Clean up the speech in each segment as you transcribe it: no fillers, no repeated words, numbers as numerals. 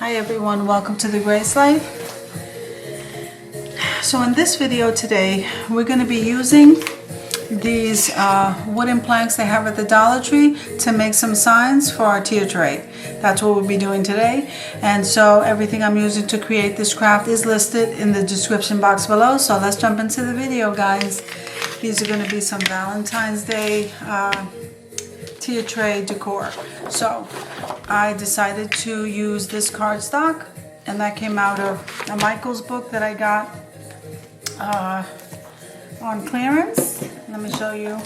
Hi everyone, welcome to the Grace Life. So in this video today, we're going to be using these wooden planks they have at the Dollar Tree to make some signs for our tier tray. That's what we'll be doing today. And so everything I'm using to create this craft is listed in the description box below. So let's jump into the video, guys. These are going to be some Valentine's Day tier tray decor. So I decided to use this cardstock, and that came out of a Michael's book that I got on clearance. Let me show you.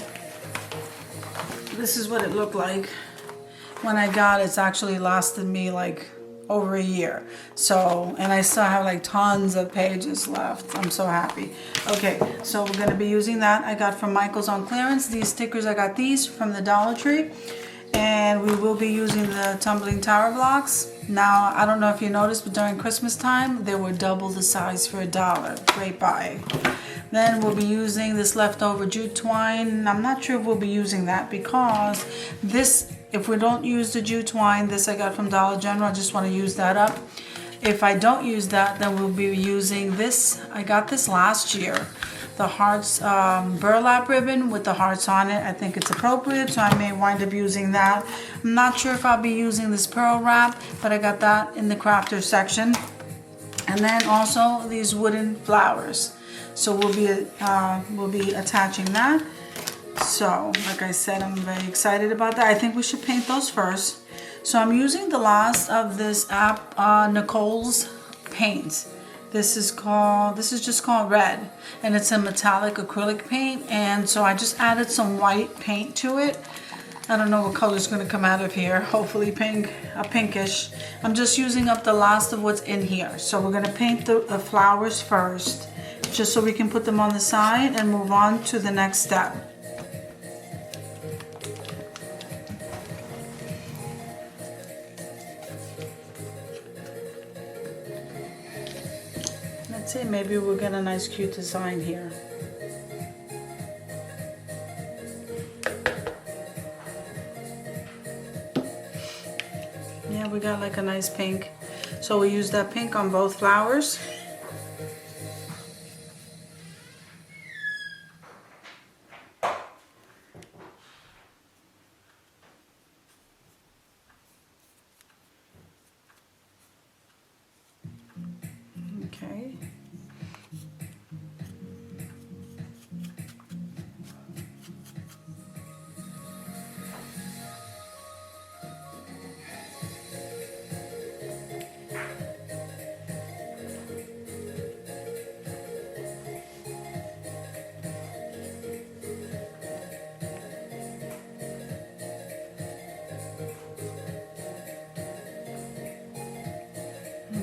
This is what it looked like when I got it. It's actually lasted me like over a year. So, and I still have like tons of pages left. I'm so happy. Okay, so we're going to be using that. I got from Michael's on clearance. These stickers, I got these from the Dollar Tree. And we will be using the tumbling tower blocks. Now, I don't know if you noticed, but during Christmas time, they were double the size for $1. Great buy. Then we'll be using this leftover jute twine. I'm not sure if we'll be using that because this, if we don't use the jute twine, this I got from Dollar General, I just want to use that up. If I don't use that, then we'll be using this. I got this last year. The hearts burlap ribbon with the hearts on it. I think it's appropriate, so I may wind up using that. I'm not sure if I'll be using this pearl wrap, but I got that in the crafter section. And then also these wooden flowers. So we'll be attaching that. So like I said, I'm very excited about that. I think we should paint those first. So I'm using the last of this app Nicole's paint. This is just called Red, and it's a metallic acrylic paint, and so I just added some white paint to it. I don't know what color is going to come out of here. Hopefully pink, pinkish. I'm just using up the last of what's in here. So we're going to paint the flowers first, just so we can put them on the side and move on to the next step. Let's see, maybe we'll get a nice cute design here. Yeah, we got like a nice pink. So we use that pink on both flowers. Okay.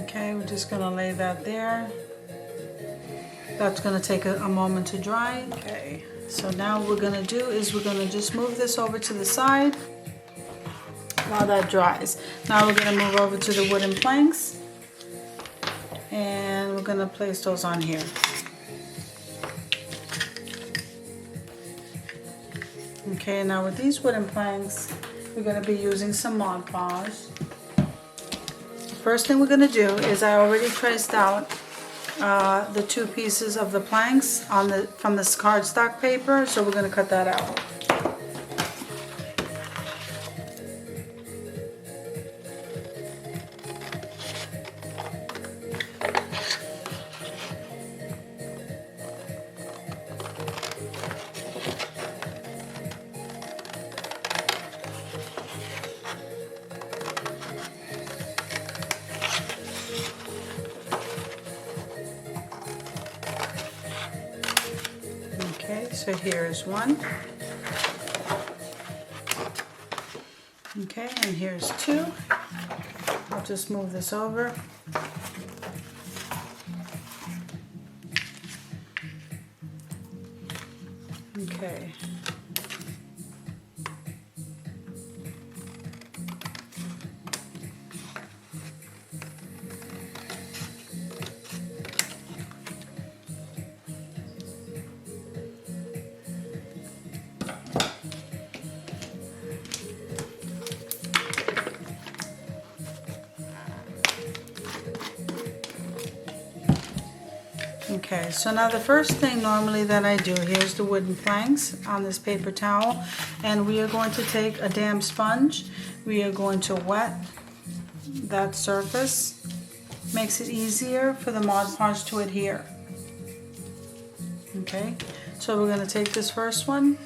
Okay, we're just gonna lay that there. That's gonna take a moment to dry. Okay, so now what we're gonna do is we're gonna just move this over to the side while that dries. Now we're gonna move over to the wooden planks, and we're gonna place those on here. Okay, now with these wooden planks, we're gonna be using some Mod Podge. First thing we're going to do is I already traced out the two pieces of the planks from this cardstock paper, so we're going to cut that out. Okay, so here's one. Okay, and here's two. I'll just move this over. Okay. Okay, so now the first thing normally that I do, here's the wooden planks on this paper towel, and we are going to take a damp sponge. We are going to wet that surface. Makes it easier for the Mod Podge to adhere. Okay, so we're going to take this first one.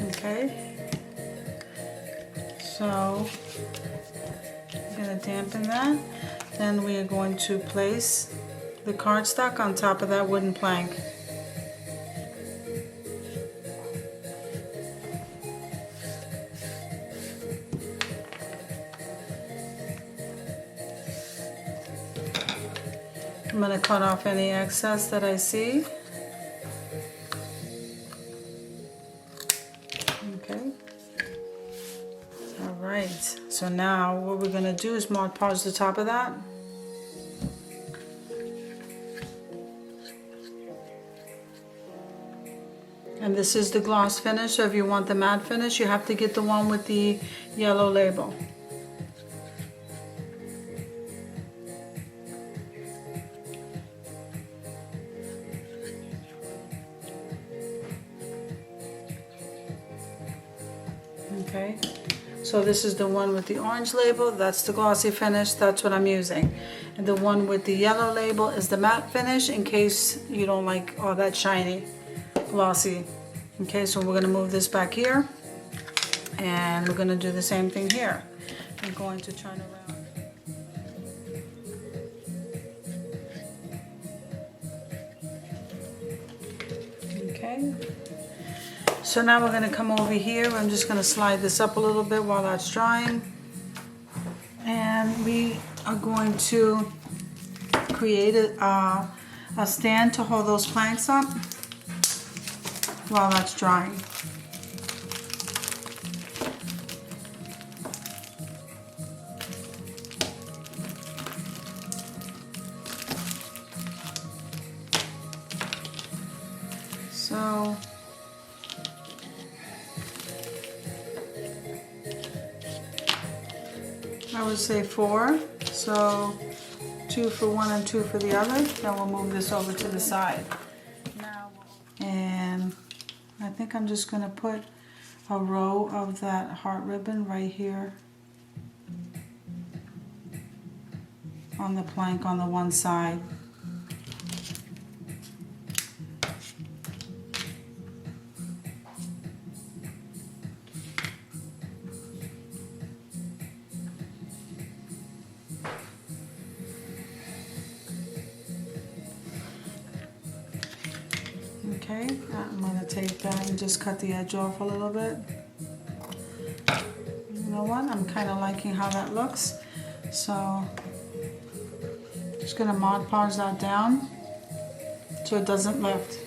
Okay, so I'm going to dampen that. Then we are going to place the cardstock on top of that wooden plank. I'm going to cut off any excess that I see. Okay. Alright, so now what we're going to do is Mod Podge the top of that. And this is the gloss finish, so if you want the matte finish, you have to get the one with the yellow label. Okay, so this is the one with the orange label, that's the glossy finish, that's what I'm using. And the one with the yellow label is the matte finish, in case you don't like all that shiny, glossy. Okay, so we're going to move this back here, and we're going to do the same thing here. I'm going to turn around. Okay. So now we're going to come over here. I'm just going to slide this up a little bit while that's drying. And we are going to create a stand to hold those planks up while that's drying. So I would say 4, so 2 for one and 2 for the other. Then we'll move this over to the side. And I think I'm just going to put a row of that heart ribbon right here on the plank on the one side. Okay, I'm going to take that and just cut the edge off a little bit. You know what? I'm kind of liking how that looks. So, just going to Mod Podge that down so it doesn't lift.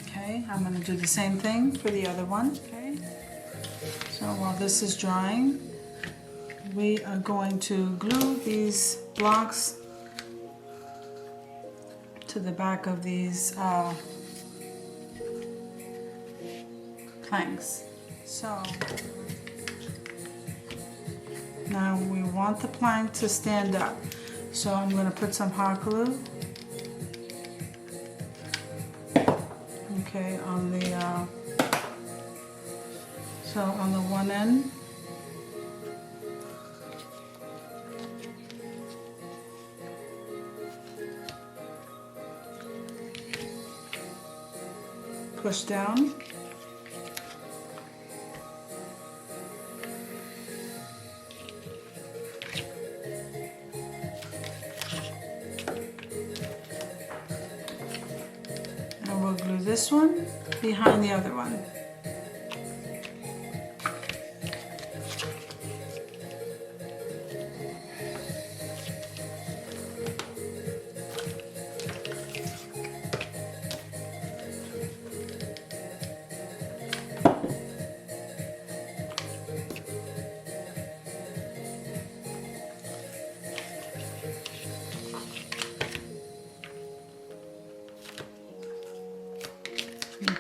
Okay, I'm going to do the same thing for the other one. Okay. So while this is drying, we are going to glue these blocks to the back of these planks. So now we want the plank to stand up. So I'm going to put some hot glue, okay, on the so on the one end. Push down. And we'll glue this one behind the other one.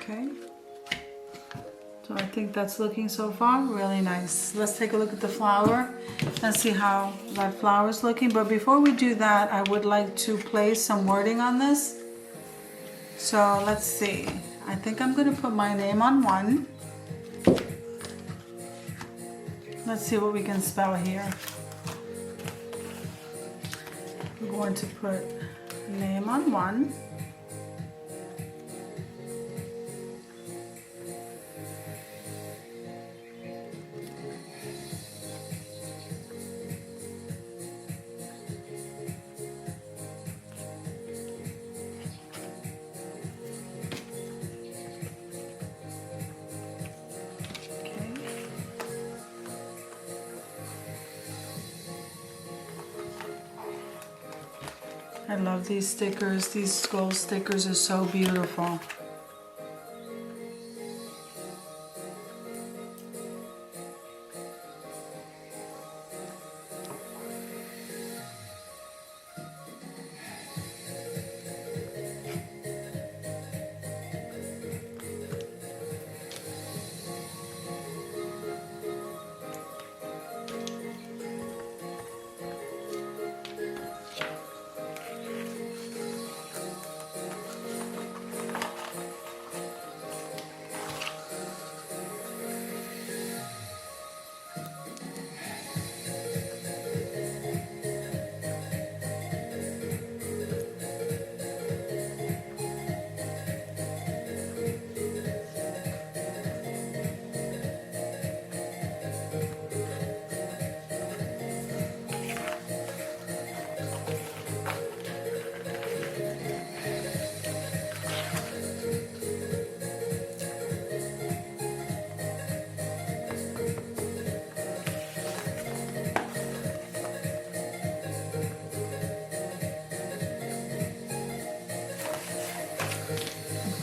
Okay. So I think that's looking so far really nice. Let's take a look at the flower and see how that flower is looking. But before we do that, I would like to place some wording on this. So let's see. I think I'm going to put my name on one. Let's see what we can spell here. We're going to put name on one. I love these stickers. These gold stickers are so beautiful.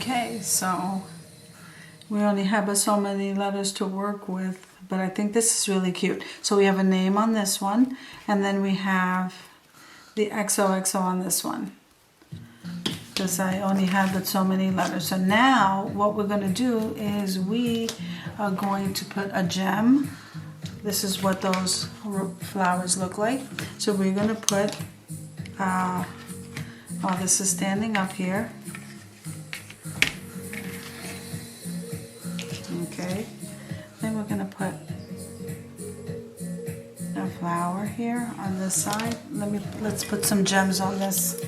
Okay, so we only have so many letters to work with, but I think this is really cute. So we have a name on this one, and then we have the XOXO on this one, because I only had so many letters. So now what we're going to do is we are going to put a gem. This is what those flowers look like. So we're going to put, while this is standing up here, okay, then we're going to put a flower here on this side. Let's put some gems on this.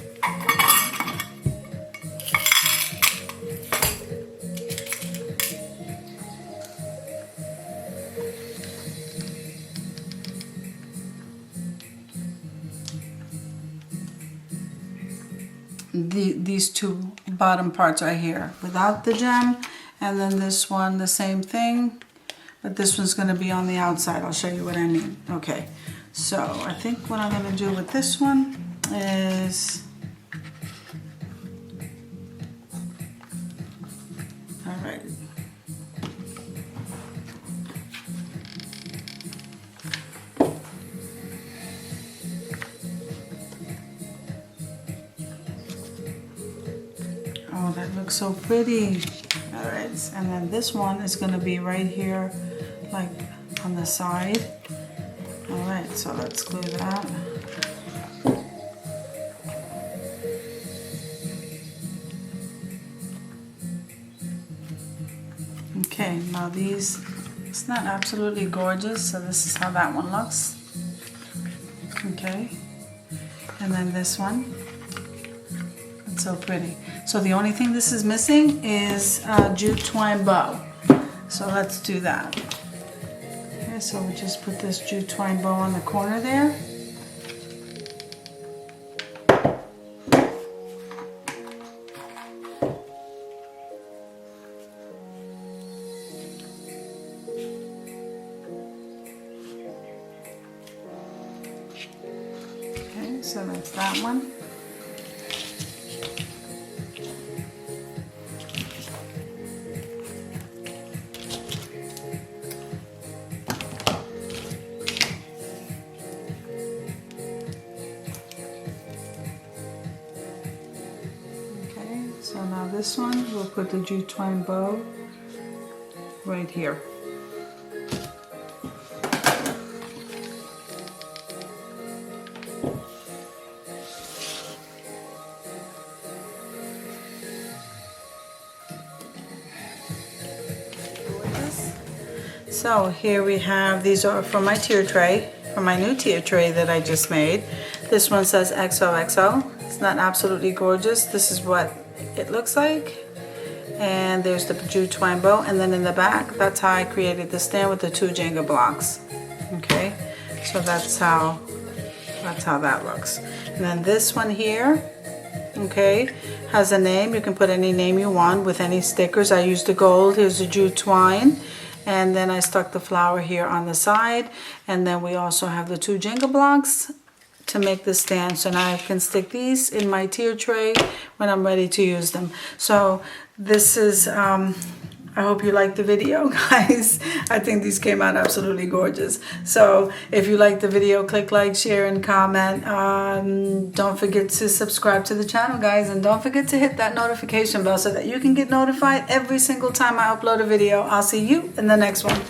These two bottom parts right here without the gem, and then this one the same thing, but this one's going to be on the outside. I'll show you what I mean. Okay, so I think what I'm going to do with this one is, all right, oh, that looks so pretty. All right, and then this one is going to be right here, like on the side. All right, so let's glue that. Okay, now these, it's not absolutely gorgeous, so this is how that one looks. Okay, and then this one. So pretty. So the only thing this is missing is a jute twine bow. So let's do that. Okay, so we just put this jute twine bow on the corner there. Okay, so that's that one. So now Now this one, we'll put the jute twine bow right here. So here we have, these are from my tier tray, from my new tier tray that I just made. This one says XOXO. It's not absolutely gorgeous. This is what it looks like. And there's the jute twine bow, and then in the back, that's how I created the stand with the 2 Jenga blocks. Okay, so that's how that looks. And then this one here, okay, has a name. You can put any name you want with any stickers. I used the gold. Here's the jute twine. And then I stuck the flower here on the side. And then we also have the 2 Jenga blocks to make the stand. So now I can stick these in my tier tray when I'm ready to use them. So this is, I hope you liked the video, guys. I think these came out absolutely gorgeous. So if you liked the video, click like, share, and comment. Don't forget to subscribe to the channel, guys. And don't forget to hit that notification bell so that you can get notified every single time I upload a video. I'll see you in the next one.